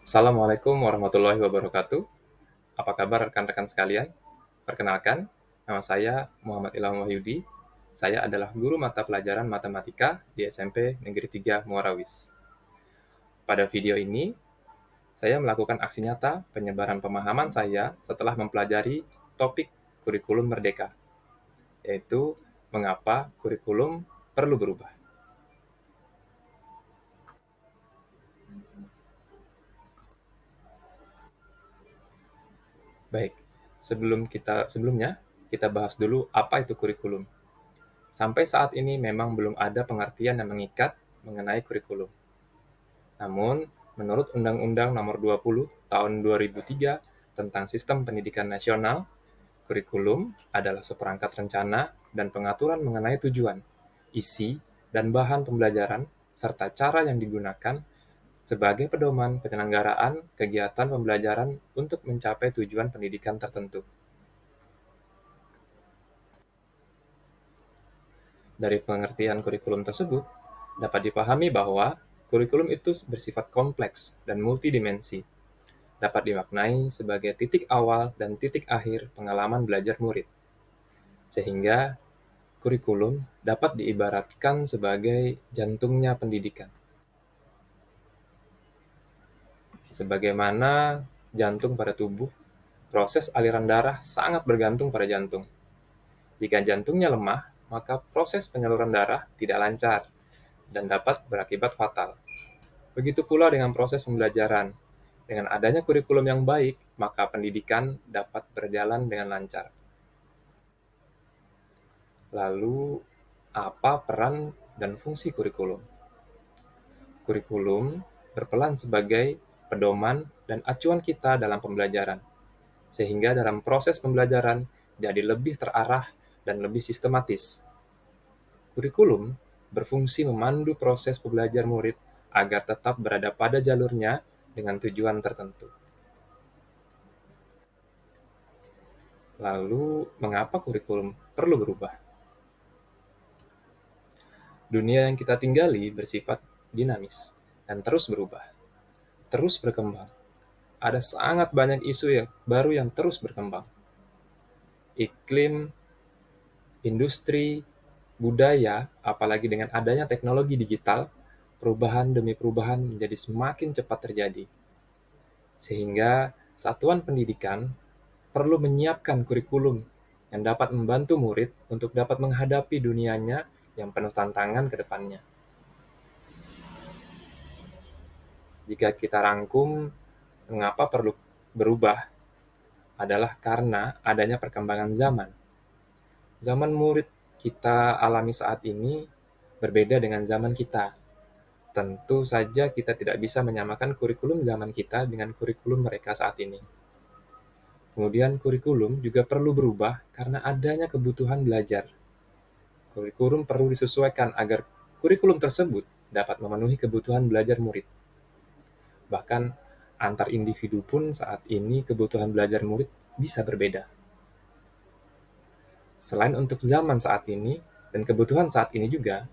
Assalamualaikum warahmatullahi wabarakatuh. Apa kabar rekan-rekan sekalian? Perkenalkan, nama saya Muhammad Ilham Wahyudi. Saya adalah guru mata pelajaran matematika di SMP Negeri 3 Muarawis. Pada video ini, saya melakukan aksi nyata penyebaran pemahaman saya setelah mempelajari topik kurikulum merdeka, yaitu mengapa kurikulum perlu berubah. Baik, sebelumnya kita bahas dulu apa itu kurikulum. Sampai saat ini memang belum ada pengertian yang mengikat mengenai kurikulum. Namun, menurut Undang-Undang Nomor 20 Tahun 2003 tentang Sistem Pendidikan Nasional, kurikulum adalah seperangkat rencana dan pengaturan mengenai tujuan, isi, dan bahan pembelajaran, serta cara yang digunakan sebagai pedoman penyelenggaraan kegiatan pembelajaran untuk mencapai tujuan pendidikan tertentu. Dari pengertian kurikulum tersebut, dapat dipahami bahwa kurikulum itu bersifat kompleks dan multidimensi, dapat dimaknai sebagai titik awal dan titik akhir pengalaman belajar murid. Sehingga kurikulum dapat diibaratkan sebagai jantungnya pendidikan. Sebagaimana jantung pada tubuh, proses aliran darah sangat bergantung pada jantung. Jika jantungnya lemah, maka proses penyaluran darah tidak lancar dan dapat berakibat fatal. Begitu pula dengan proses pembelajaran. Dengan adanya kurikulum yang baik, maka pendidikan dapat berjalan dengan lancar. Lalu, apa peran dan fungsi kurikulum? Kurikulum berperan sebagai pedoman dan acuan kita dalam pembelajaran, sehingga dalam proses pembelajaran jadi lebih terarah dan lebih sistematis. Kurikulum berfungsi memandu proses belajar murid agar tetap berada pada jalurnya dengan tujuan tertentu. Lalu, mengapa kurikulum perlu berubah? Dunia yang kita tinggali bersifat dinamis dan terus berubah, terus berkembang. Ada sangat banyak isu yang baru yang terus berkembang. Iklim, industri, budaya, apalagi dengan adanya teknologi digital, perubahan demi perubahan menjadi semakin cepat terjadi. Sehingga satuan pendidikan perlu menyiapkan kurikulum yang dapat membantu murid untuk dapat menghadapi dunianya yang penuh tantangan ke depannya. Jika kita rangkum, mengapa perlu berubah adalah karena adanya perkembangan zaman. Zaman murid kita alami saat ini berbeda dengan zaman kita. Tentu saja kita tidak bisa menyamakan kurikulum zaman kita dengan kurikulum mereka saat ini. Kemudian kurikulum juga perlu berubah karena adanya kebutuhan belajar. Kurikulum perlu disesuaikan agar kurikulum tersebut dapat memenuhi kebutuhan belajar murid. Bahkan antar individu pun saat ini kebutuhan belajar murid bisa berbeda. Selain untuk zaman saat ini dan kebutuhan saat ini juga,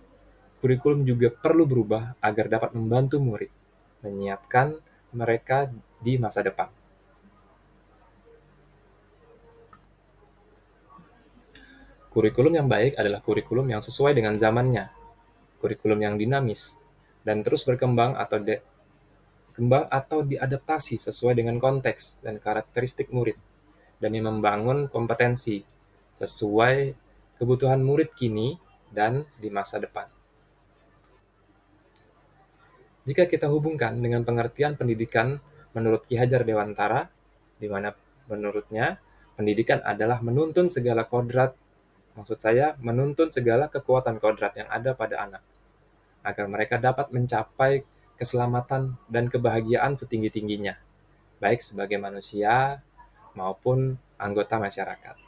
kurikulum juga perlu berubah agar dapat membantu murid, menyiapkan mereka di masa depan. Kurikulum yang baik adalah kurikulum yang sesuai dengan zamannya, kurikulum yang dinamis, dan terus berkembang atau diadaptasi sesuai dengan konteks dan karakteristik murid, dan yang membangun kompetensi sesuai kebutuhan murid kini dan di masa depan. Jika kita hubungkan dengan pengertian pendidikan menurut Ki Hajar Dewantara, di mana menurutnya pendidikan adalah menuntun segala kekuatan kodrat yang ada pada anak, agar mereka dapat mencapai keselamatan dan kebahagiaan setinggi-tingginya, baik sebagai manusia maupun anggota masyarakat.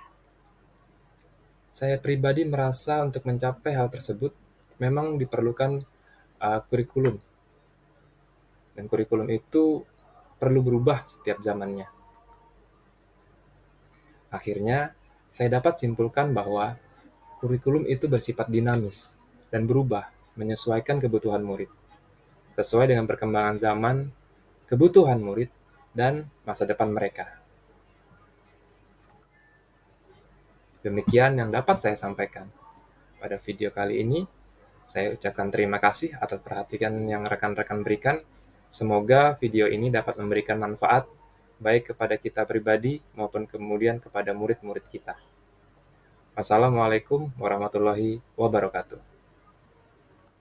Saya pribadi merasa untuk mencapai hal tersebut memang diperlukan kurikulum. Dan kurikulum itu perlu berubah setiap zamannya. Akhirnya, saya dapat simpulkan bahwa kurikulum itu bersifat dinamis dan berubah menyesuaikan kebutuhan murid. sesuai dengan perkembangan zaman, kebutuhan murid, dan masa depan mereka. Demikian yang dapat saya sampaikan pada video kali ini. Saya ucapkan terima kasih atas perhatian yang rekan-rekan berikan. Semoga video ini dapat memberikan manfaat baik kepada kita pribadi maupun kemudian kepada murid-murid kita. Wassalamualaikum warahmatullahi wabarakatuh.